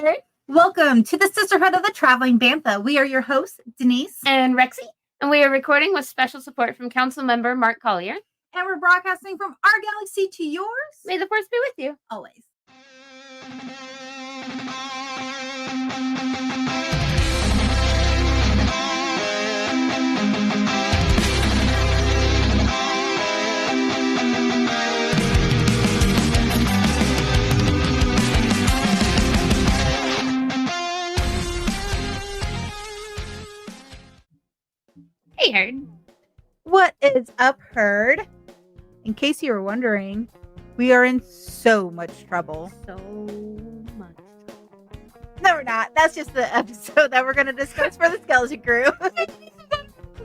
there! Welcome to the Sisterhood of the Traveling Bantha. We are your hosts, Denise and Rexy, and we are recording with special support from Council Member Mark Collier. And we're broadcasting from our galaxy to yours. May the force be with you. Always. Hey, Herd. What is up, Herd? In case you were wondering, we are in so much trouble. So much trouble. No, we're not. That's just the episode that we're going to discuss for the Skeleton Crew.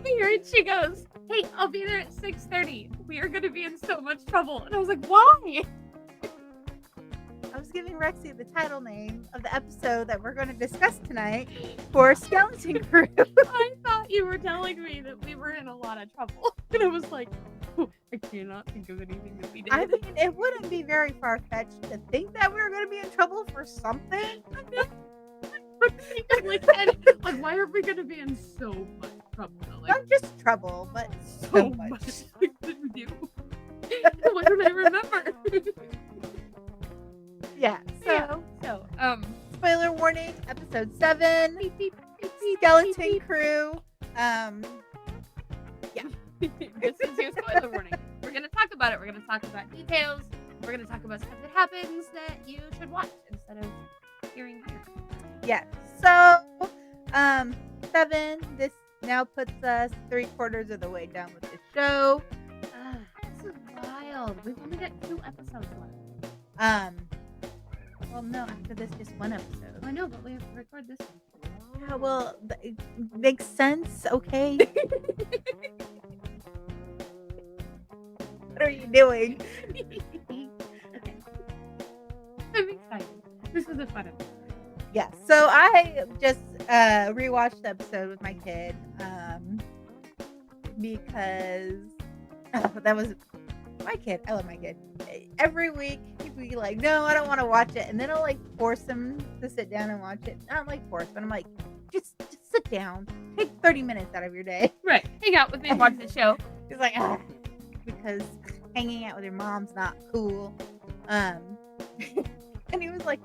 Here, and she goes, "Hey, I'll be there at 6:30. We are going to be in so much trouble." And I was like, why? I was giving Rexy the title name of the episode that we're going to discuss tonight for Skeleton Crew. I thought you were telling me that we were in a lot of trouble. And I was like, I cannot think of anything that we did. I mean, it wouldn't be very far-fetched to think that we were going to be in trouble for something. like, why are we going to be in so much trouble? Like, not just trouble, but so much. Did we do? Why don't I remember? Yeah. So, spoiler warning, episode 7, beep, beep, beep, Skeleton beep, beep. Crew. Yeah. This is your spoiler warning. We're going to talk about it. We're going to talk about details. We're going to talk about stuff that happens that you should watch instead of hearing here. Yeah. So, 7, this now puts us 3/4 of the way done with the show. This is wild. We've only got 2 episodes left. Well, no, after this, just 1 episode. I know, but we have to record this one. Yeah, well, it makes sense, okay? What are you doing? Okay. I'm excited. This was a fun episode. Yeah, so I just rewatched the episode with my kid because that was my kid. I love my kid. Every week he'd be like, no, I don't want to watch it. And then I'll like force him to sit down and watch it. Not like force, but I'm like, just sit down. Take 30 minutes out of your day. Right. Hang out with me and watch the show. He's like, because hanging out with your mom's not cool. And he was like,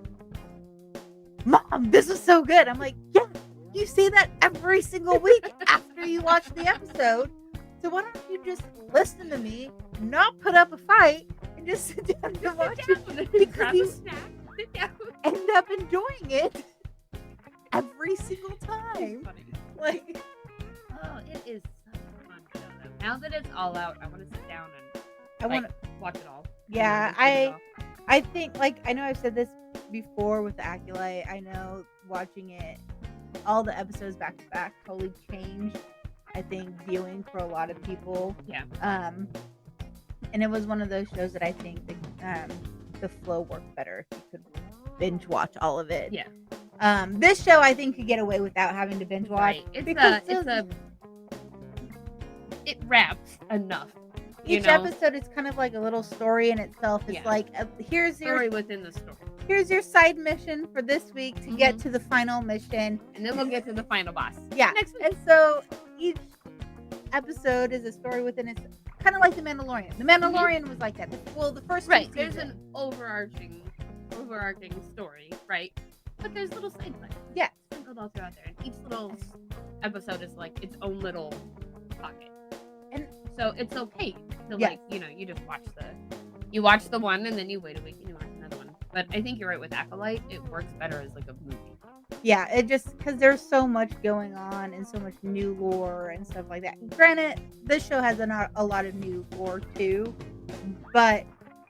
Mom, this is so good. I'm like, yeah, you say that every single week after you watch the episode. So why don't you just listen to me, not put up a fight, and just sit down and watch it? Because you end up enjoying it every single time. Funny. Like, oh, it is such a fun show. Though. Now that it's all out, I want to sit down and I want to watch it all. Yeah, I think, like, I know I've said this before with the Acolyte. I know watching it, all the episodes back to back totally changed, I think, viewing for a lot of people. Yeah. And it was one of those shows that I think the flow worked better if you could binge watch all of it. Yeah. This show I think could get away without having to binge watch. Right. It wraps enough. Each episode is kind of like a little story in itself. It's like here's your story within the story. Here's your side mission for this week to get to the final mission, and then we'll get to the final boss. Yeah. Next week. And so each episode is a story within its, kind of like The Mandalorian. The Mandalorian was like that. The first right. There's an overarching story, right? But there's little side quests. Yeah. Sprinkled all throughout there, and each little episode is like its own little pocket. And so it's okay to you just watch the one and then you wait a week and you watch another one. But I think you're right with Acolyte. It works better as like a movie. Yeah, it just because there's so much going on and so much new lore and stuff like that. Granted, this show has a lot of new lore too, but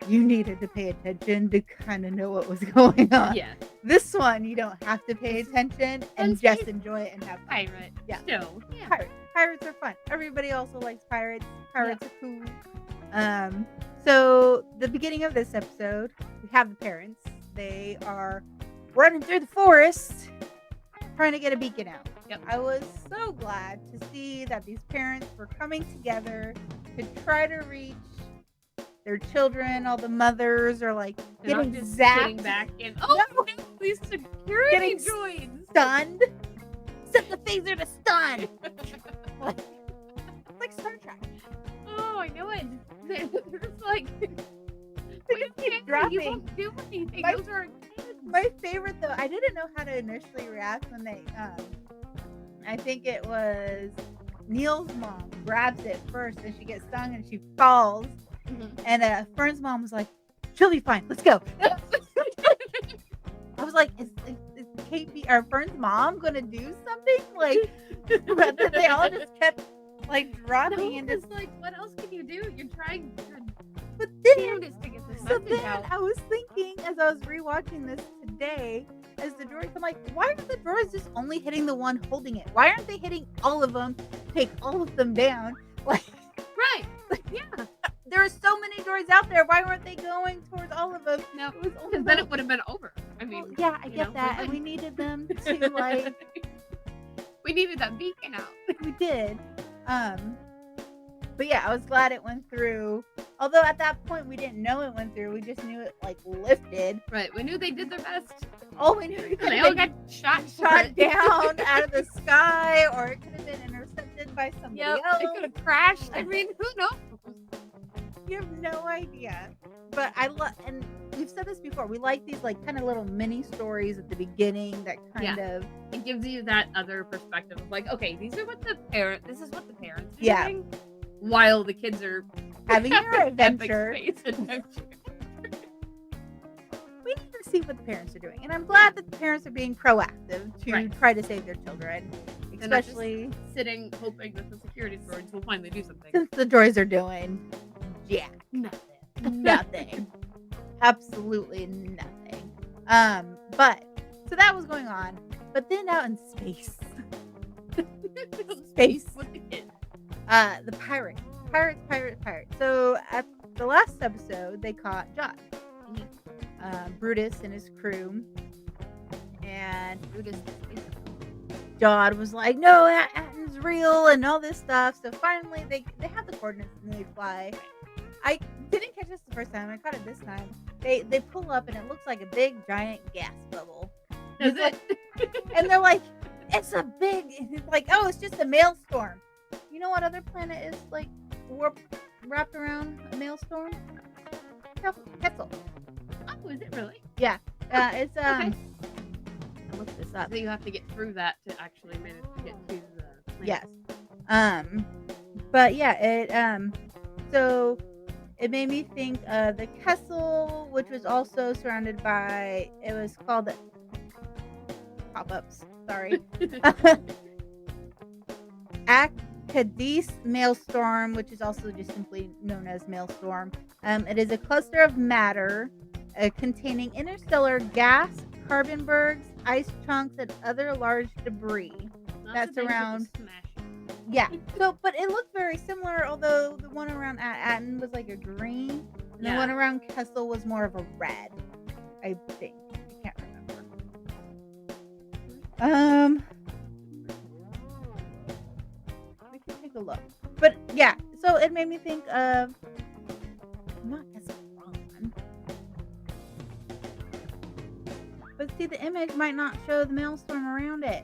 you needed to pay attention to kind of know what was going on. Yeah. This one, you don't have to pay attention and just enjoy it and have fun. Pirate. Yeah. Still. Yeah. Pirates are fun. Everybody also likes pirates. Pirates are cool. So the beginning of this episode, we have the parents. They are running through the forest trying to get a beacon out. Yep. I was so glad to see that these parents were coming together to try to reach their children, all the mothers are like They're not getting just zapped, sitting back and no, these security getting droids. stunned. Set the phaser to stun. Like, it's like Star Trek. Oh, I know it. They're just like, They just keep dropping. You won't do anything. My- Those are our kids. My favorite though, I didn't know how to initially react when they I think it was Neil's mom grabs it first and she gets stung and she falls. And Fern's mom was like, she'll be fine, let's go. I was like, is Kate or Fern's mom gonna do something? Like, but then they all just kept like dropping No, into. it's like, what else can you do? You're trying your But then, damnedest to get this so message then out. I was thinking as I was rewatching this today, as the droids, I'm like, why are the droids just only hitting the one holding it? Why aren't they hitting all of them? Take all of them down? Like, Right. Yeah. there are so many droids out there. Why weren't they going towards all of them? No, It was only because then about- it would have been over. I mean, Well, yeah, I you get know, that, we're and we good. needed them to like. We needed that beacon out. We did. But yeah, I was glad it went through. Although at that point we didn't know it went through. We just knew it like lifted. Right. We knew they did their best. Oh, we knew it could They have all been got shot shot down out of the sky, or it could have been intercepted by somebody Yep. else. It could have crashed. I mean, who knows? You have no idea. But I love, and we've said this before. We like these like kind of little mini stories at the beginning that kind of. It gives you that other perspective of like, okay, this is what the parents are Yeah. doing while the kids are Having their epic adventure. space adventure. We need to see what the parents are doing, and I'm glad that the parents are being proactive to Right. try to save their children, They're not just especially sitting hoping that the security droids will finally do something. since the droids are doing jack nothing, absolutely nothing. But so that was going on, but then out in space, space, with the kids. the pirates. So at the last episode, they caught Jod, Brutus and his crew, and Brutus. Jod was like, "No, Atten's real," and all this stuff. So finally, they have the coordinates and they fly. I didn't catch this the first time. I caught it this time. They pull up and it looks like a big giant gas bubble. Does it? And they're like, "It's a big," it's like, "Oh, it's just a maelstrom." You know what other planet is like wrapped around a maelstrom? Quetzal. Oh, is it really? It's Okay. I looked this up. So you have to get through that to actually manage to get to the planet. Yes. But yeah, it so it made me think of the Kessel, which was also surrounded by, it was called pop-ups, sorry. Cadiz Maelstrom, which is also just simply known as Maelstrom. It is a cluster of matter containing interstellar gas, carbon bergs, ice chunks, and other large debris. Lots That's of things around- to smash. Yeah. So, but it looked very similar, although the one around Atten was like a green, and the Yeah. one around Kessel was more of a red, I think. I can't remember. We can take a look. But yeah, so it made me think of not Kessel. But see, the image might not show the maelstrom around it.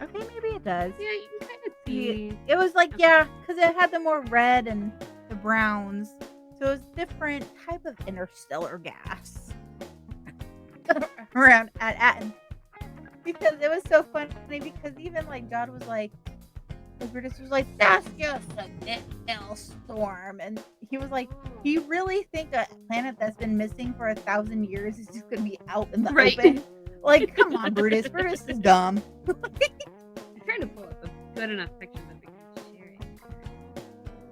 Okay, maybe it does. Yeah, you can kind of see. It was like, yeah, because it had the more red and the browns. So it was different type of interstellar gas around at Atten. Because it was so funny because even like Jod was like, the British was like, that's just a maelstrom. And he was like, do you really think a planet that's been missing for 1,000 years is just going to be out in the Right. open? Like, come on, Brutus. Brutus is dumb. I'm trying to pull up a good enough picture that we can share it.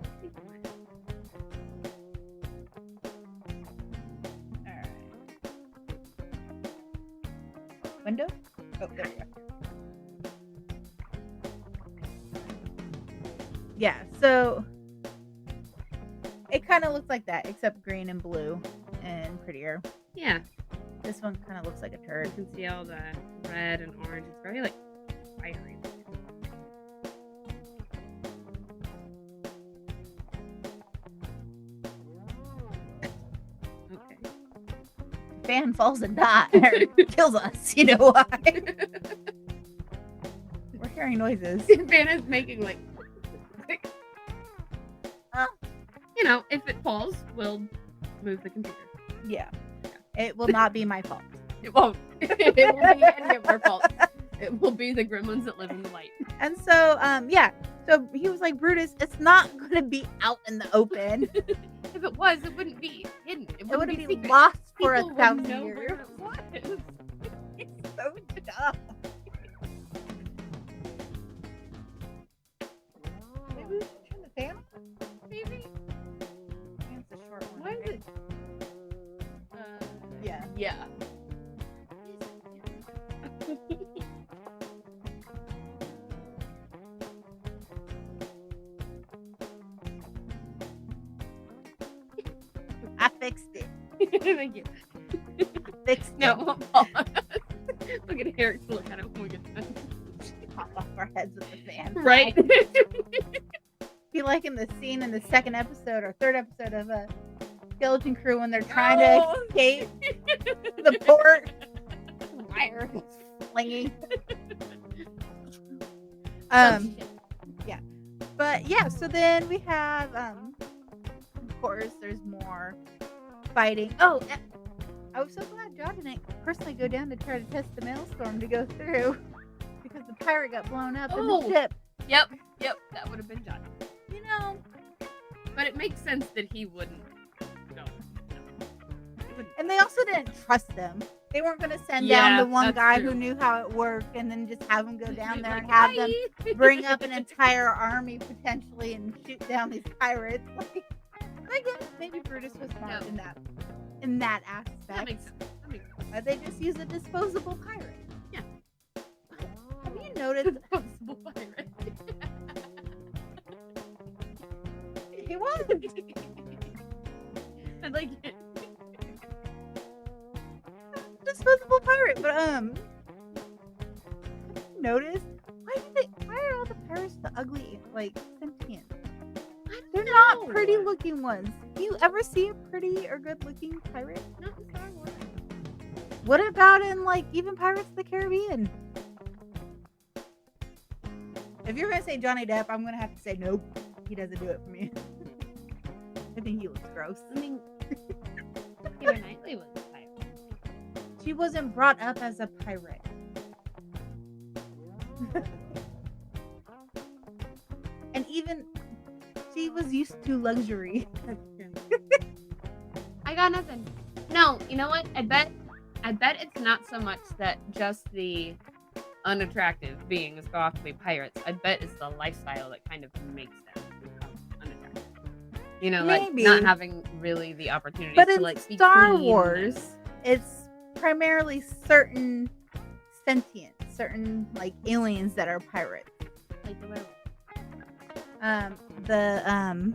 I think I might have. Alright. Window? Oh, there we go. Yeah, so it kind of looks like that, except green and blue and prettier. Yeah, This one kind of looks like a turd. you can see all the red and orange. It's very like fiery. fan falls and dies or kills us, you know why? We're hearing noises. Fan is making like you know, if it falls, we'll move the computer. Yeah. It will not be my fault. It won't. It won't be any of our fault. It will be the gremlins that live in the light. And so, yeah. So he was like, Brutus, it's not going to be out in the open. If it was, it wouldn't be hidden. It wouldn't be secret. lost for People 1,000 would know years. where it was. It's so dumb. Maybe we should turn the fan on? Maybe. It's a short one. Why is right? it? Yeah. Yeah. I fixed it. Thank you. I fixed No, it. it won't fall on us. Look at Eric's look at it when we get done. Pop off our heads with the fan. Right? Be like in the scene in the second episode or third episode of a Skeleton Crew when they're trying to escape the port. The wire is flinging. Yeah. But yeah, so then we have of course there's more fighting. Oh, I was so glad John didn't personally go down to try to test the maelstrom to go through because the pirate got blown up in the ship. Yep, that would have been John. You know. But it makes sense that he wouldn't go. And they also didn't trust them. They weren't going to send down the one guy true. who knew how it worked and then just have him go down there Like, and have bye. them bring up an entire army potentially and shoot down these pirates. Like, I guess maybe Brutus was smart in that aspect. That makes sense. They just use a disposable pirate. Yeah. Have you noticed? Disposable pirate. He was. I like it. Disposable pirate, but have you noticed? Why are all the pirates the ugly, like, sentient? They're not pretty looking ones. Do you ever see a pretty or good looking pirate? Not in Star Wars. What about in, like, even Pirates of the Caribbean? If you're gonna say Johnny Depp, I'm gonna have to say nope. He doesn't do it for me. I think he looks gross. I mean, Keira Knightley was a pirate. She wasn't brought up as a pirate. And even she was used to luxury. I got nothing. No, you know what? I bet it's not so much that just the unattractive beings go off to be pirates. I bet it's the lifestyle that kind of makes them become unattractive. You know, Maybe. like not having really the opportunity But to in like be Star clean Wars, it's primarily certain sentient, certain like aliens that are pirates. like the werewolf. The And the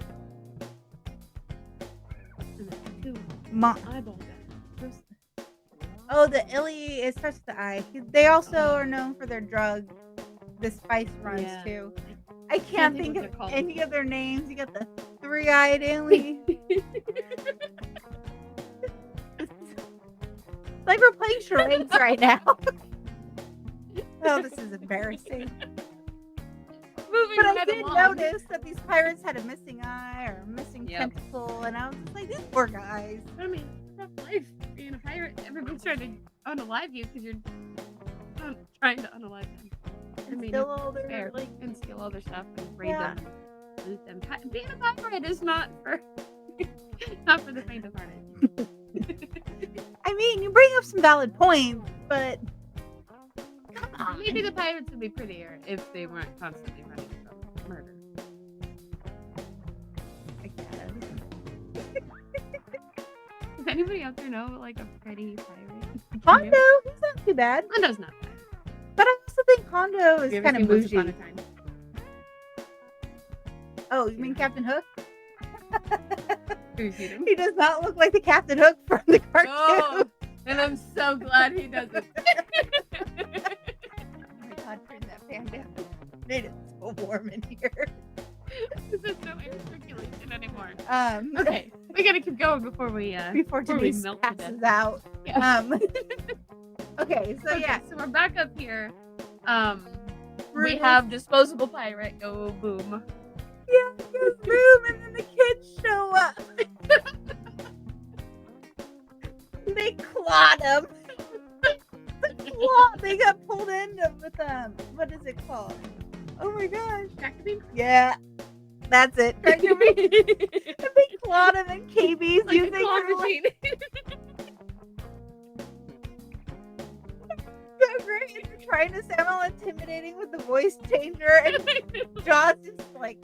two eyeball guy. oh, the Illy, it starts with the I. They also are known for their drug, the spice runs Yeah. too. I can't think what of they're called. any of their names. You got the three-eyed alien. Like we're playing charades right now. Oh, this is embarrassing. Moving But I right did along. notice that these pirates had a missing eye or a missing tentacle, and I was just like, these poor guys. I mean, rough life being a pirate. Everyone's trying to unalive you because you're trying to unalive them. I mean, Still all their, fair. like, And steal all their stuff and raid Yeah. them, and loot them. Being a pirate is not for not for the faint of hearted. I mean, you bring up some valid points, but come on. Maybe the pirates would be prettier if they weren't constantly running from murder. I guess. Does anybody out there know like a pretty pirate? Hondo, he's not too bad. Hondo's not bad. But I also think Hondo is You ever kind of seen Once bougie. Upon a Time? Oh, you mean Captain Hook? Have you seen him? He does not look like the Captain Hook from the cartoon. Oh, and I'm so glad he doesn't. Oh my god, turn that fan down. Made it so warm in here. There's no air circulation anymore. Okay. We gotta keep going before we Before Denise melt to death. passes out. Yeah. Okay, so yeah. So we're back up here. We Brutus. have disposable pirate. Go boom. Yeah, he goes boom, and then the kids show up. They clawed him. They got pulled in with what is it called? Oh my gosh. Tractor beam? Yeah. That's it. Tractor beam. And they clawed him in KB's Like using a claw her machine. so great. And you're trying to sound all intimidating with the voice changer, and John's just like,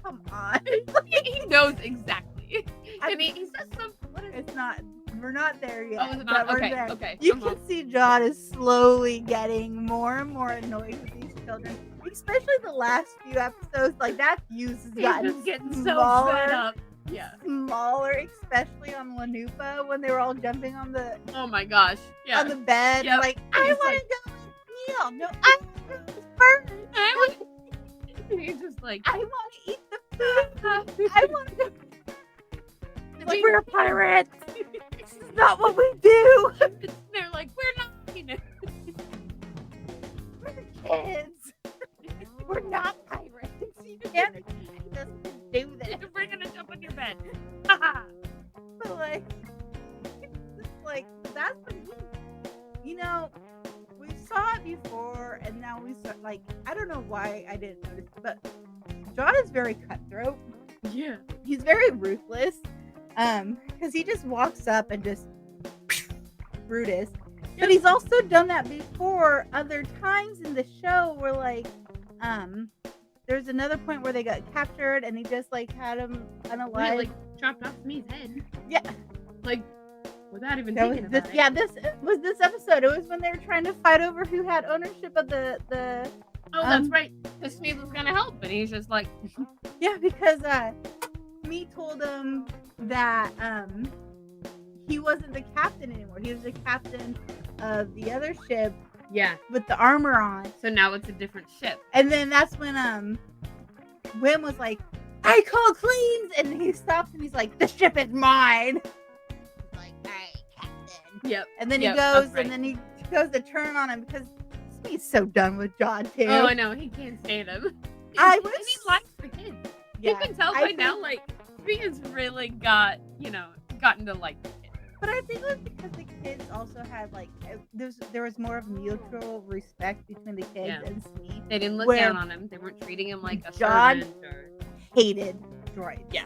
come on. He knows exactly. And he says something. What is it? It's not. We're not there yet. Oh, is it not? but we're Okay, there. okay. You I'm can on. see John is slowly getting more and more annoyed with these children, especially the last few episodes. Like that fuse has He's gotten just getting so smaller, fed up. Yeah. smaller, especially on Lanupa when they were all jumping on the Oh my gosh. Yeah. on the bed. Yep. Like And I he's want like- to go and kneel. No, I want to first. And he's just like, I want to eat the food. I want to go. Like we're pirates. This is not what we do. They're like, we're not. You know. We're kids. We're not pirates. You can't expect us to do this. We're gonna jump on your bed. But like, it's like that's when you know, we saw it before, and now we saw like I don't know why I didn't notice, but John is very cutthroat. Yeah. He's very ruthless. Because he just walks up and just Brutus. But he's also done that before other times in the show where like there's another point where they got captured and he just like had him unalive. Yeah, like chopped off Smee's head. Yeah. Like without even That was thinking this about it. yeah, this was this episode. It was when they were trying to fight over who had ownership of the Oh, that's right. Because Smee was gonna help, and he's just like, yeah, because me told him that he wasn't the captain anymore. He was the captain of the other ship yeah. with the armor on. So now it's a different ship. And then that's when Wim was like, I call cleans, and he stops and he's like, the ship is mine. He's like, all right, captain. Yep. And then Yep, he goes that's right. and then he goes to turn on him because he's so done with John too. Oh, I know. He can't stand him. I And was he likes the kids. yeah, You can tell I by think- now, like, Smee has really gotten to like the kids. But I think it was because the kids also had like there was more of mutual respect between the kids Yeah. and Smee. They didn't look Where down on him. They weren't treating him like a John- servant or... Hated droids. Yeah.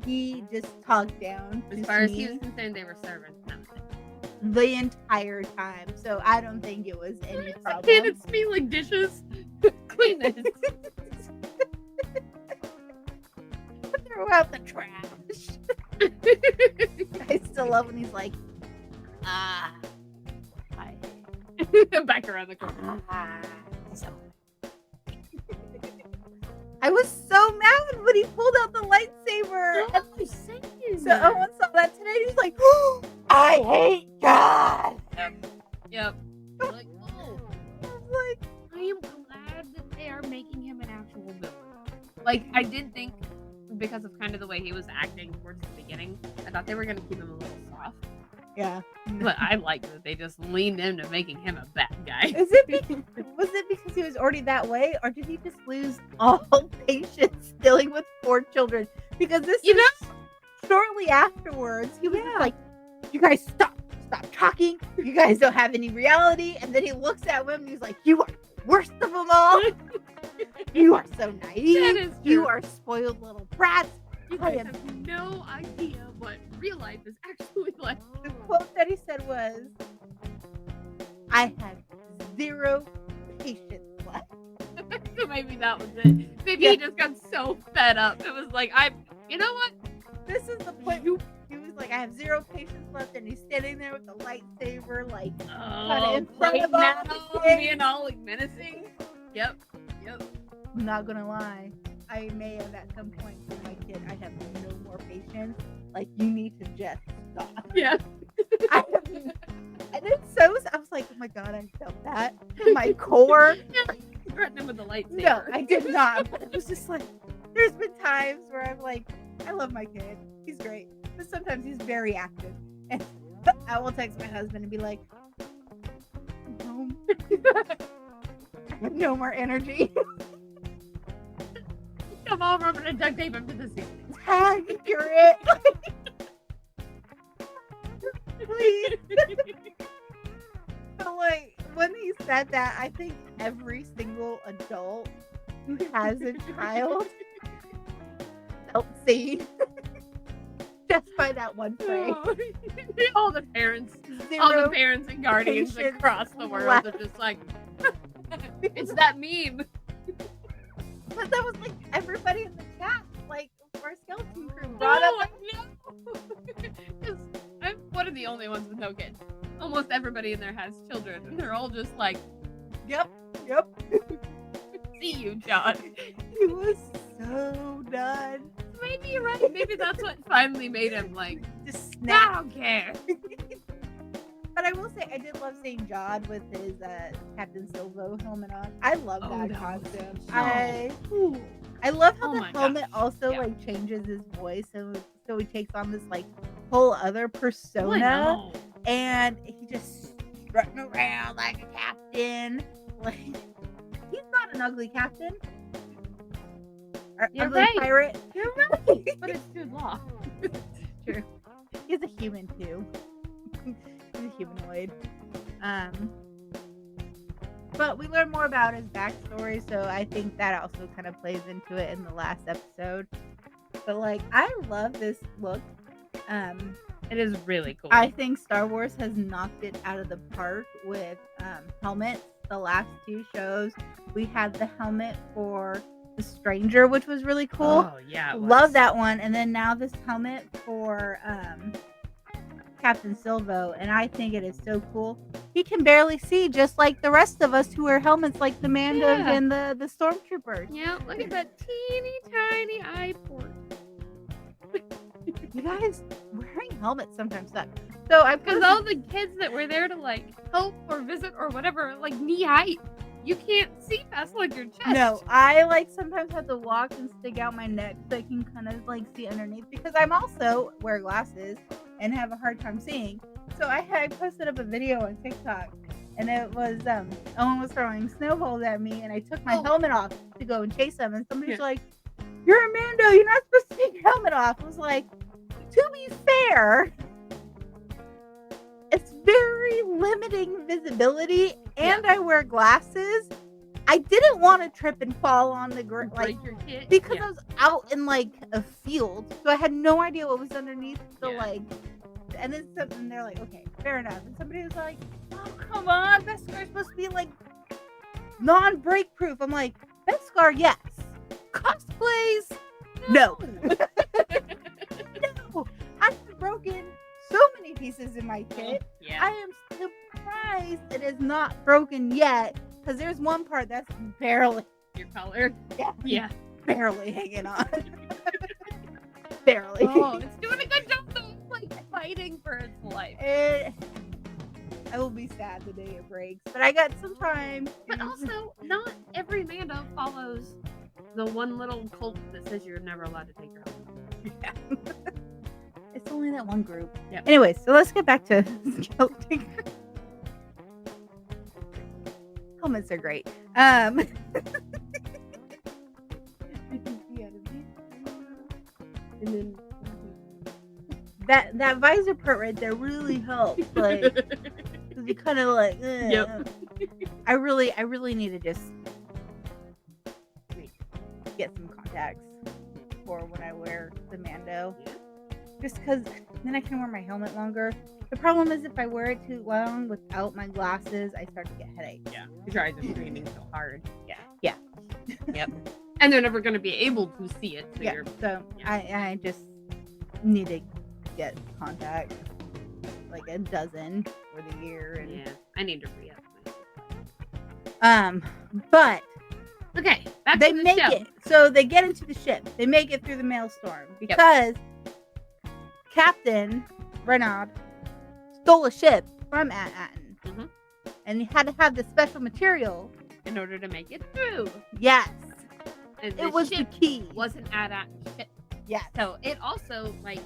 He just talked down to As far as he Smee was concerned, they were servants. None of it. the entire time. So I don't think it was any It's problem. a kid, it's me like dishes. Clean this. Throw out the trash. I still love when he's like, I Back around the corner. so I was so mad when he pulled out the lightsaber. Oh, I'm saying. So Owen saw that today and he was like, I hate God. Yep. You're like, oh, I was like, I am glad that they are making him an actual villain. Like, I did think, because of kind of the way he was acting towards the beginning, I thought they were going to keep him a little soft. yeah. But I like that they just leaned into making him a bad guy. Was it because he was already that way, or did he just lose all patience dealing with 4 children? Because this You is shortly afterwards, he was just like, you guys stop talking. You guys don't have any reality. And then he looks at Wim and he's like, you are the worst of them all. You are so naive. That is You true. are spoiled little brats. You I guys am- have no idea what real life is actually like. The quote that he said was, I have 0 patience left. So maybe that was it. Maybe he just got so fed up. It was like, you know what? This is the point. He was like, I have 0 patience left, and he's standing there with the lightsaber, like, Oh, in front of right all now, the kids. being all like menacing. Yep. I'm not gonna lie. I may have at some point told my kid, I have no more patience. Like, you need to just stop. Yeah. I have, and it's so, I was like, oh my God, I felt that in my core. Threaten him with a lightsaber. No, I did not. But it was just like, There's been times where I'm like, I love my kid. He's great. But sometimes he's very active. And I will text my husband and be like, I'm home. I have no more energy. Come over, I'm gonna duct tape him to the ceiling. Tag, you're it. Please. But like, when he said that, I think every single adult who has a child felt seen just by that one phrase. All the parents Zero and guardians patience across the world left. are just like, it's that meme. But that was like everybody in the chat, like our skeleton crew brought up. Because I'm one of the only ones with no kids. Almost everybody in there has children, and they're all just like, Yep. see you, John. He was so done. Maybe you're right. Maybe that's what finally made him like, Just I snap. don't care. But I will say, I did love seeing Jod with his Captain Silvo helmet on. I love that that was costume. so I love how Oh the my helmet gosh. also Yeah. like changes his voice, so he takes on this like whole other Oh, I persona, know. and he just strutting around like a captain. Like he's not an ugly captain or You're ugly right. pirate. You're right. But it's Jude Law. True. He's a human too. He's a humanoid. But we learn more about his backstory, so I think that also kind of plays into it in the last episode. But like, I love this look. It is really cool. I think Star Wars has knocked it out of the park with helmets. The last two shows, we had the helmet for the Stranger, which was really cool. Oh yeah, it Love was. that one. And then now this helmet for Captain Silvo, and I think it is so cool. He can barely see, just like the rest of us who wear helmets like the Mandos Yeah. and the stormtroopers. Yeah, look at that teeny tiny eye port. You guys wearing helmets sometimes suck. So I Because all the kids that were there to like help or visit or whatever, are, like knee height, you can't see past like your chest. No, I like sometimes have to walk and stick out my neck so I can kind of like see underneath, because I'm also wear glasses and have a hard time seeing. So I posted up a video on TikTok, and it was someone was throwing snowballs at me, and I took my helmet off to go and chase them, and somebody's like, "You're a Mando, you're not supposed to take your helmet off." I was like, to be fair, it's very limiting visibility, and I wear glasses. I didn't want to trip and fall on the ground, like, break your kit. because I was out in like a field, so I had no idea what was underneath. So Yeah. like, and then something, they're like, okay, fair enough. And somebody was like, oh come on, Beskar supposed to be like non-break proof. I'm like, Beskar, yes. Cosplays, no. No, I've broken so many pieces in my kit. Yeah. I am surprised it is not broken yet, because there's one part that's barely, Your color. Yeah. barely hanging on. Barely. Oh, it's doing a good job though. It's like fighting for its life. I will be sad the day it breaks, but I got some time. But also, not every Mando follows the one little cult that says you're never allowed to take your helmet off. It's only that one group. Yep. Anyway, so let's get back to skeleton. Helmets are great. And then That visor part right there really helps. Like, 'cause you kind of like. Yep. I really need to just get some contacts for when I wear the Mando. Yeah. Just because then I can wear my helmet longer. The problem is if I wear it too long without my glasses, I start to get headaches. Yeah. Your eyes are screaming so hard. Yeah. Yeah. Yep. And they're never going to be able to see it. So Yeah. you're, So yeah. I just need to get contacts, like a dozen for the year. And yeah. I need to re-up. but Okay. Back they to the make show. it. So they get into the ship. They make it through the maelstrom because Captain Renaud stole a ship from Atten. Mhm. And he had to have the special material. In order to make it through. Yes. And it was the ship key. wasn't at ship. Yes. So it also it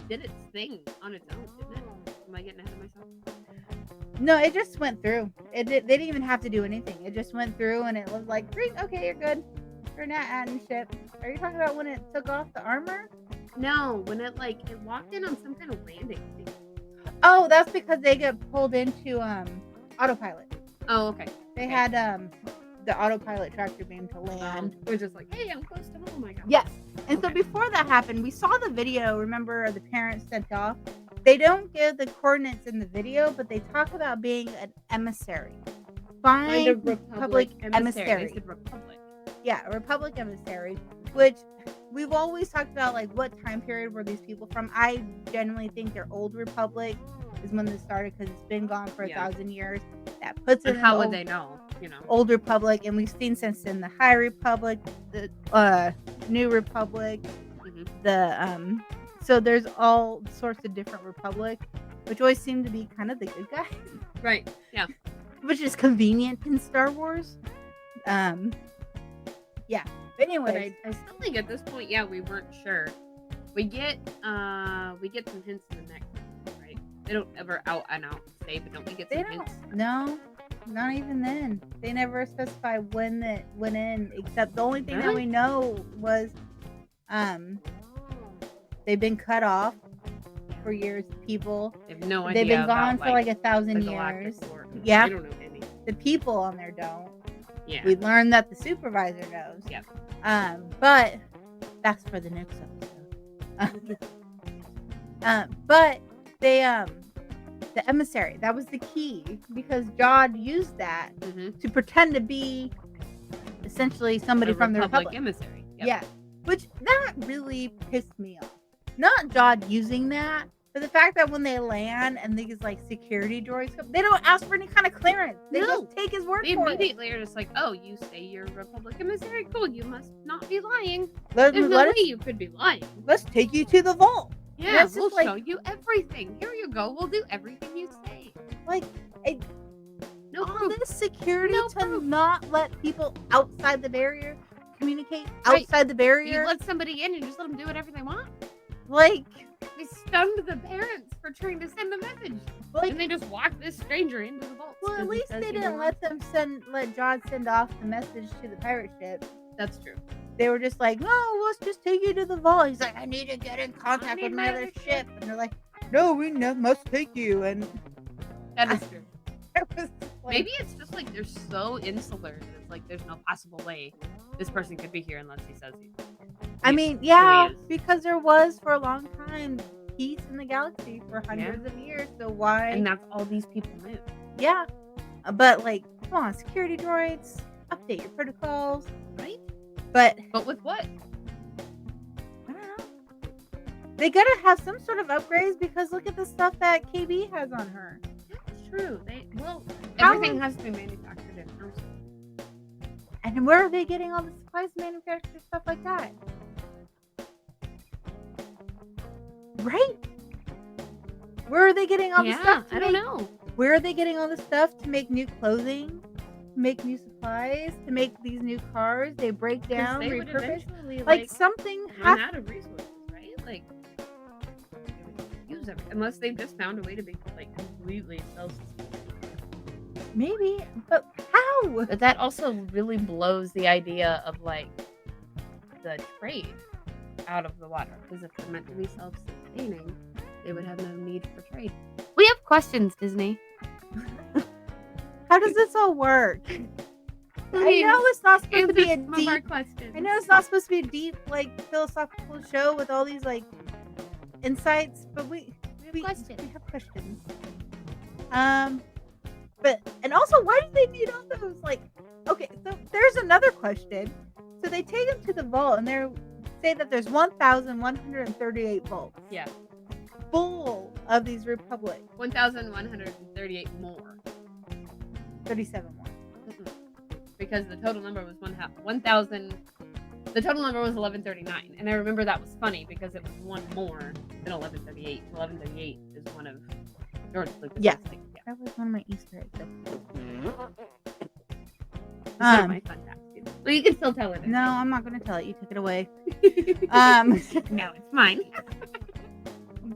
did its thing on its own, didn't it? Am I getting ahead of myself? No, it just went through. They didn't even have to do anything. It just went through, and it was like, "Great, okay, you're good. You're not adding ship." Are you talking about when it took off the armor? No, when it locked in on some kind of landing thing. Oh, that's because they get pulled into autopilot. Oh, okay. They had the autopilot tractor beam to land. We're just like, hey, I'm close to home. I got Yes. And so before that happened, we saw the video. Remember, the parents sent off. They don't give the coordinates in the video, but they talk about being an emissary. Find a Republic emissary. They said Republic. Yeah, a Republic emissary, which we've always talked about, like, what time period were these people from? I genuinely think their old Republic is when this started because it's been gone for 1,000 years. That puts it in how would they know? Old Republic, and we've seen since then the High Republic, the New Republic, the so there's all sorts of different republic, which always seem to be kind of the good guys. Right. Yeah. Which is convenient in Star Wars. Yeah. But anyway, I still think at this point, we weren't sure. We get some hints in the next one, right? They don't ever out and out say, but don't we get some hints? No, not even then. They never specify when it went in, except the only thing that we know was they've been cut off for years. People, they have no idea. They've been gone for like 1,000 years. Yeah, I don't know any. The people on there don't. Yeah, we learned that the supervisor knows. Yeah. But that's for the next episode. But they the emissary, that was the key, because Jod used that to pretend to be essentially somebody from the Republic emissary. Yep. Yeah, which that really pissed me off. Not Jod using that, but the fact that when they land and these like security droids come, they don't ask for any kind of clearance. They just take his word for it. They immediately are just like, "Oh, you say you're Republic emissary? Cool, you must not be lying. There's no way you could be lying. Let's take you to the vault. Yeah, we'll show you everything. Here you go. We'll do everything you say." Like, no all proof. this security not let people outside the barrier communicate outside the barrier. You let somebody in and just let them do whatever they want. Like, they stunned the parents for trying to send the message. Like, and they just walked this stranger into the vault. Well, at least they didn't let Jod send off the message to the pirate ship. That's true. They were just like, "No, let's just take you to the vault." He's like, "I need to get in contact with my other ship." And they're like, "No, we must take you." And that is true. Was like, maybe it's just like they're so insular that it's like there's no possible way this person could be here unless he says he. I mean, yeah, because there was for a long time peace in the galaxy for hundreds of years. So why? And that's all these people knew. Yeah, but like, come on, security droids, update your protocols, right? But with what? I don't know. They gotta have some sort of upgrades, because look at the stuff that KB has on her. That's true. Everything has to be manufactured in house. And where are they getting all the supplies to manufacture stuff like that? Right? Where are they getting all the stuff? I don't know. Where are they getting all the stuff to make new clothing, to make new supplies, to make these new cars? They break down, they repurpose. Would like something run out of resources, right? Like, use everything, unless they've just found a way to be like completely self-sustaining. Maybe, but how? But that also really blows the idea of like the trade out of the water, because if they're meant to be self-sustaining, they would have no need for trade. We have questions, Disney. How does this all work? I know it's not supposed to be a deep. I know it's not supposed to be a deep, like, philosophical show with all these like insights, but we have questions. But and also, why do they need all those? Like, okay, so there's another question. So they take them to the vault, and they say that there's 1,138 vaults. Yeah. Full of these Republic. 1,138 more. 37 more. Because the total number was 1,000. The total number was 1139, and I remember that was funny because it was one more than 1138. 1138 is one of George Lucas. Yeah. That was one of my Easter eggs. My fun facts. Well, you can still tell it. No, I'm not gonna tell it. You took it away. No, it's mine.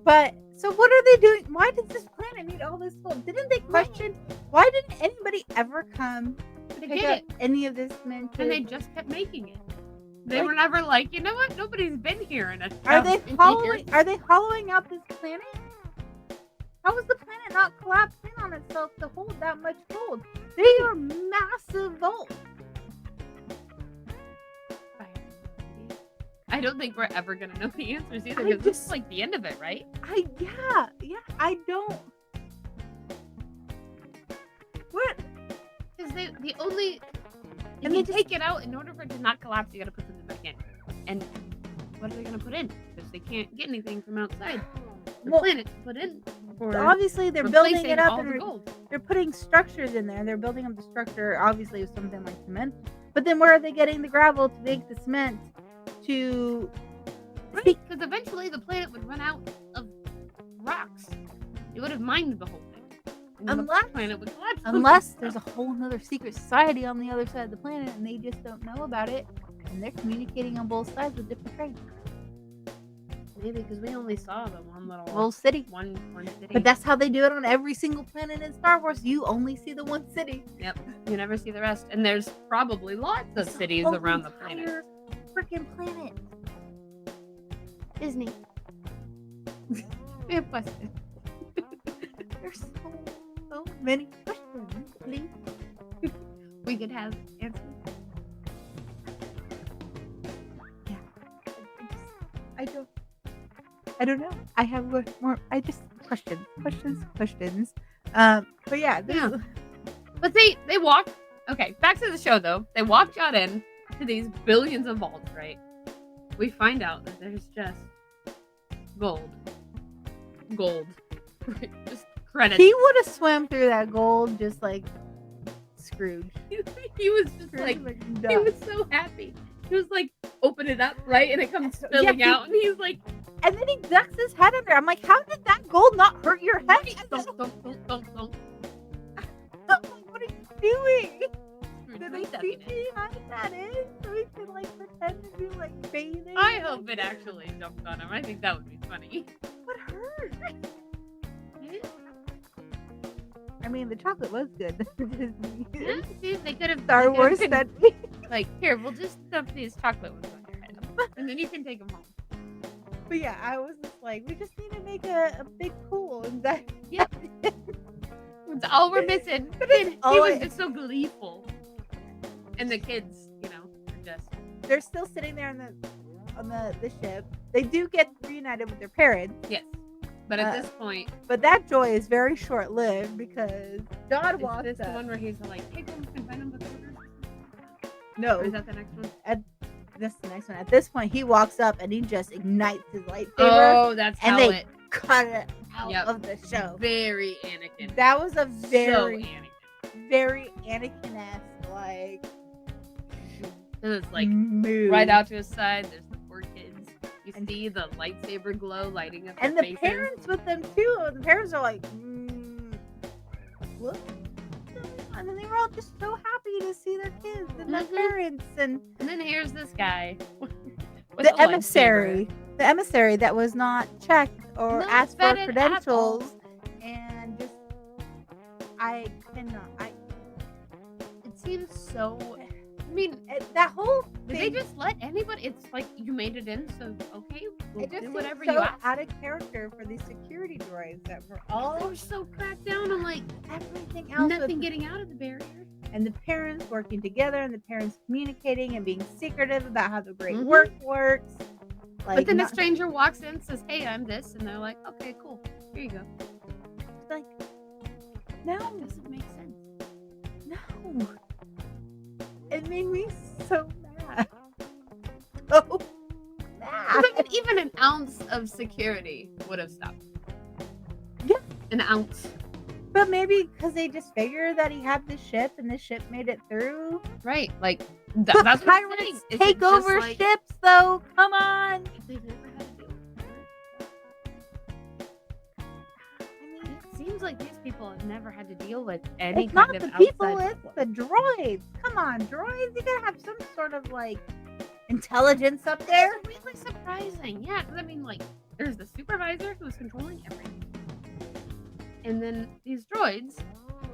But so what are they doing? Why does this planet need all this gold? Didn't they question why didn't anybody ever come to pick up any of this mint? And they just kept making it. They were never like, you know what? Nobody's been here in a Are they hollowing out this planet? How is the planet not collapsed in on itself to hold that much gold? They are massive vaults. I don't think we're ever gonna know the answers either, because this is like the end of it, right? Yeah. I don't. What? Because the only. If you take it out, in order for it to not collapse, you gotta put something back in. And what are they gonna put in? Because they can't get anything from outside the planet to put in. Obviously, they're building it up and they're putting structures in there. They're building up the structure, obviously, with something like cement. But then where are they getting the gravel to make the cement? Right, because eventually the planet would run out of rocks. It would have mined the whole thing. And the planet would collapse. Unless there's a whole other secret society on the other side of the planet and they just don't know about it. And they're communicating on both sides with different trades. Maybe because we only saw the one little city. One city. But that's how they do it on every single planet in Star Wars. You only see the one city. Yep. You never see the rest. And there's probably lots of cities around the planet. Freaking planet. Disney. We have questions. There's so many questions, please. We could have answers. Yeah. I don't know. I have more. I just questions. But yeah. But they walk. Okay, back to the show though. They walked out in to these billions of vaults, right? We find out that there's just gold. Just credits. He would have swam through that gold just like Scrooge. He was just like he was so happy. He was like, open it up, right? And it comes spilling out, and he's like, and then he ducks his head under. I'm like, how did that gold not hurt your head? Don't. I'm like, what are you doing? Did they teach you how that is? So we can like pretend to be like bathing? I hope it actually jumped on him. I think that would be funny. What hurt? I mean, the chocolate was good. Yeah, see, they could have Star Wars said, like, here, we'll just dump these chocolate ones on your head, and then you can take them home. But yeah, I was just like, we just need to make a big pool. And that, yep. That's all we're missing. He was just so gleeful. And the kids, you know, they're still sitting there on the ship. They do get reunited with their parents. Yes. But at this point. But that joy is very short lived because John walks up. Is this the one where he's like, hey, go and find him the quarters? No. Or is that the next one? That's the next one. At this point, he walks up and he just ignites his lightsaber. Oh, that's how they cut it out of the show. Very Anakin. That was a very Anakin-esque, like. It's like move. Right out to his side. There's the four kids. You see the lightsaber glow lighting up. And the faces. Parents with them too. The parents are like, look. And then they were all just so happy to see their kids and their parents. And then here's this guy. The emissary. The emissary that was not checked or asked for credentials. And just, I cannot. It seems so. I mean, that whole thing. Did they just let anybody? It's like you made it in, so okay, we'll do whatever you ask. Out of character for these security droids that were all. They were so cracked down on like everything else. Nothing getting out of the barrier. And the parents working together, and the parents communicating and being secretive about how the great work works. Like, but then a stranger walks in and says, "Hey, I'm this," and they're like, "Okay, cool. Here you go." It's like, no, it doesn't make sense. No. It made me so mad. So mad. Even an ounce of security would have stopped. Yeah. An ounce. But maybe because they just figured that he had this ship and this ship made it through. Right. Like, that's what I'm saying. Take over ships, though. Come on. They've never had to do it. I mean, it seems like these people have never had to deal with any It's kind not of the outside people, it's the problem. droids. Come on, droids. You gotta have some sort of like intelligence up there. It's really surprising. Yeah, because I mean, like, there's the supervisor who's controlling everything, and then these droids,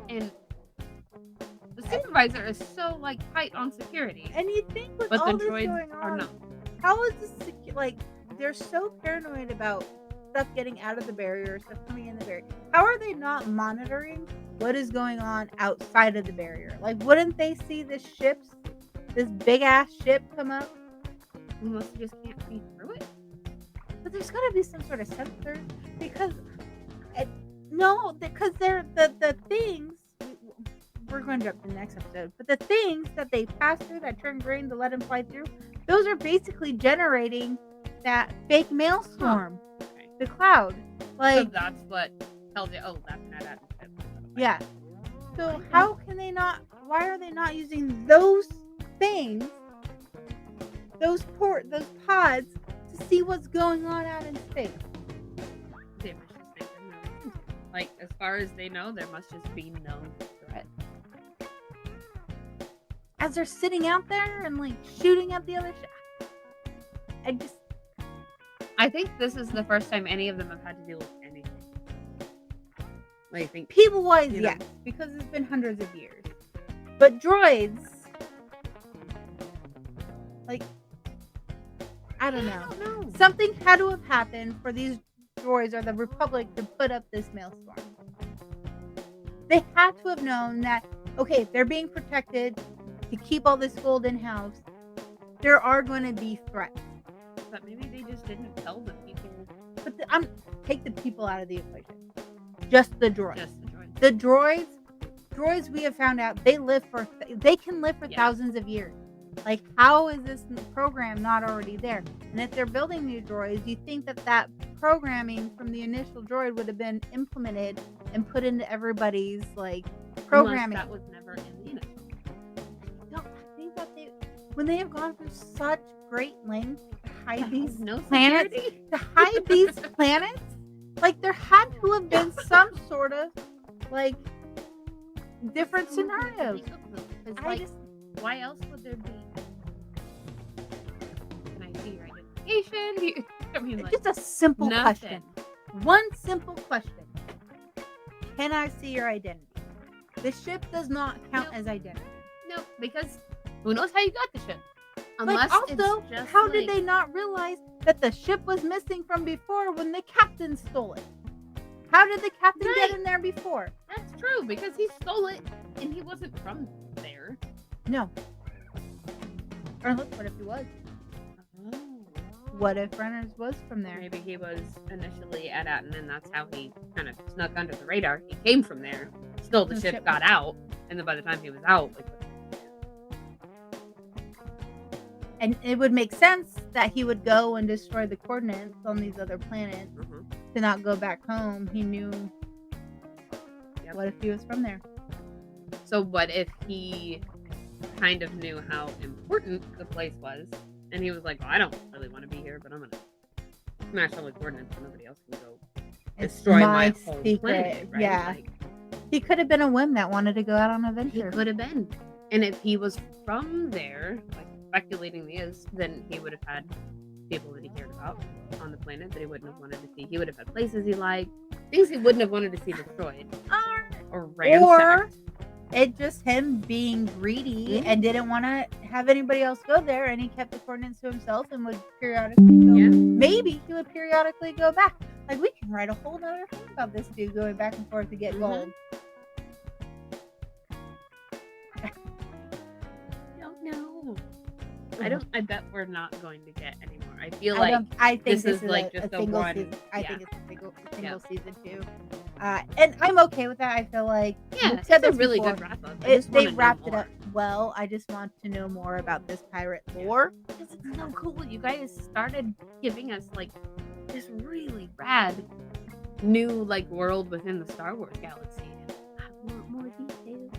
and the supervisor is so like tight on security, And you think with but the all this droids going are on, not. how is this like they're so paranoid about stuff getting out of the barrier, stuff coming in the barrier. How are they not monitoring what is going on outside of the barrier? Like, wouldn't they see this big ass ship come up? Unless you just can't see through it. But there's gotta be some sort of sensor because no, because they're the things. We're going to jump to the next episode, but the things that they pass through that turn green to let them fly through, those are basically generating that fake maelstrom, Okay. the cloud. So Like, that's what tells you. Oh, that's not that. yeah. So how can they not? Why are they not using those things, those pods, to see what's going on out in space? They must just think there's no reason to. Like, as far as they know, there must just be no threat. As they're sitting out there and like shooting at the other ship. I think this is the first time any of them have had to deal with anything. Like, I think People-wise, you know. yes, because it's been hundreds of years. But droids, like, I don't know. know. Something had to have happened for these droids or the Republic to put up this maelstrom. They had to have known that, okay, they're being protected to keep all this gold in-house. There are going to be threats. But maybe they just didn't tell the people. But take the people out of the equation. Just the droids. Just the droids. The droids we have found out, they can live for thousands of years. Like, how is this program not already there? And if they're building new droids, you think that programming from the initial droid would have been implemented and put into everybody's like programming. Unless that was never in the initial. No, I think that when they have gone through such great lengths to hide these planets, like there had to have been some sort of like different scenarios. Why else would there be? Can I see your identification? I mean, It's just a simple question. One simple question. Can I see your identity? The ship does not count as identity. No, because who knows how you got the ship? Unless also, how did they not realize that the ship was missing from before when the captain stole it? How did the captain get in there before? That's true, because he stole it and he wasn't from there. No. Or look, what if he was? Oh. What if Reynolds was from there? Maybe he was initially at Atten and that's how he kind of snuck under the radar. He came from there. Still, the ship got out. And then by the time he was out, and it would make sense that he would go and destroy the coordinates on these other planets to not go back home. He knew. Yep. What if he was from there? So what if he kind of knew how important the place was, and he was like, well, I don't really want to be here, but I'm going to smash all the coordinates so nobody else can go destroy my whole planet, right? Yeah. Like, he could have been a whim that wanted to go out on an adventure. He could have been. And if he was from there, like speculating he is, then he would have had people that he cared about on the planet that he wouldn't have wanted to see. He would have had places he liked, things he wouldn't have wanted to see destroyed or ransacked. Or it just him being greedy and didn't want to have anybody else go there, and he kept the coordinates to himself and would periodically go. Yeah. Maybe he would periodically go back. Like, we can write a whole nother thing about this dude going back and forth to get gold. I bet we're not going to get any more. I feel like this is like just a one. Season. I think it's a single season too. And I'm okay with that. I feel like it's a really good wrap up. They wrapped it up well. I just want to know more about this pirate lore. Because it's so cool. You guys started giving us like this really rad new like world within the Star Wars galaxy. I want more details.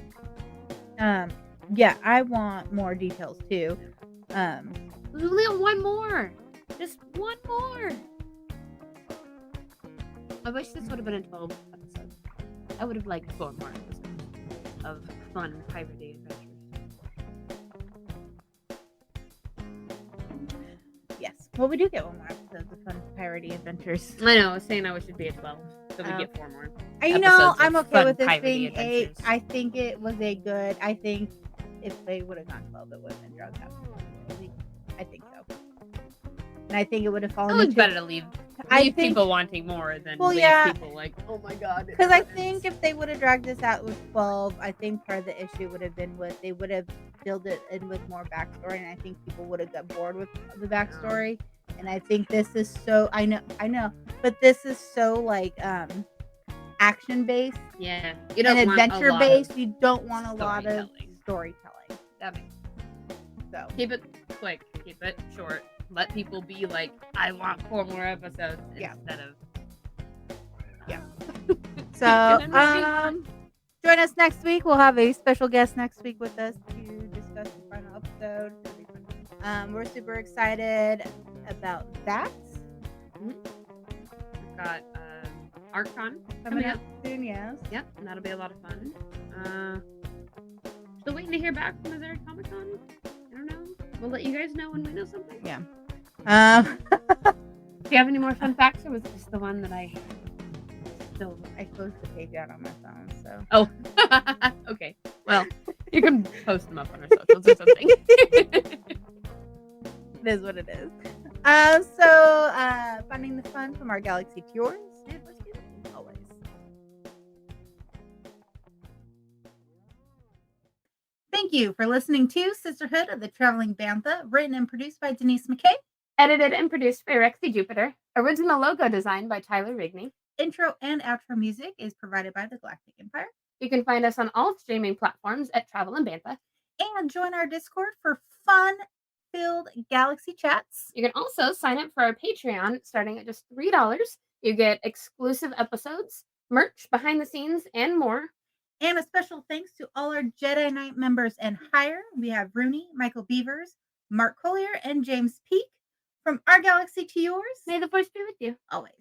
Yeah, I want more details too. There's only one more. Just one more. I wish this would have been a 12 episode. I would have liked 4 more episodes of fun piratey adventures. Yes. Well, we do get 1 more episode of fun piratey adventures. I know. I was saying we should be at 12, so we get 4 more. I'm okay fun with this piratey being 8. adventures. I think it was a good. I think if they would have gone 12, it would have been drugged out. I think so. And I think it would have fallen. It's better to leave people wanting more than leave people like, oh my god. Because I think if they would have dragged this out with 12, I think part of the issue would have been with they would have filled it in with more backstory, and I think people would have got bored with the backstory. And I think this is so I know, but this is so like action based, and adventure based. You don't want a lot of storytelling. That makes sense. So keep it quick, keep it short. Let people be like, I want 4 more episodes instead of So join us next week. We'll have a special guest next week with us to discuss the final episode. We're super excited about that. We've got ArtCon coming up soon, yes. Yep, and that'll be a lot of fun. Still waiting to hear back from Missouri Comic Con. I don't know. We'll let you guys know when we know something. Yeah. Do you have any more fun facts, or was it just the one that I closed the page out on my phone, so. Oh. Okay. Well, you can post them up on our socials or something. It is what it is. Finding the fun from our galaxy to yours. Always. Thank you for listening to Sisterhood of the Traveling Bantha, written and produced by Denise McKay. Edited and produced by Rexy Jupiter. Original logo designed by Tyler Rigney. Intro and outro music is provided by the Galactic Empire. You can find us on all streaming platforms at Travel and Bantha. And join our Discord for fun-filled galaxy chats. You can also sign up for our Patreon starting at just $3. You get exclusive episodes, merch, behind the scenes, and more. And a special thanks to all our Jedi Knight members and higher. We have Rooney, Michael Beavers, Mark Collier, and James Peake. From our galaxy to yours, may the Force be with you. Always.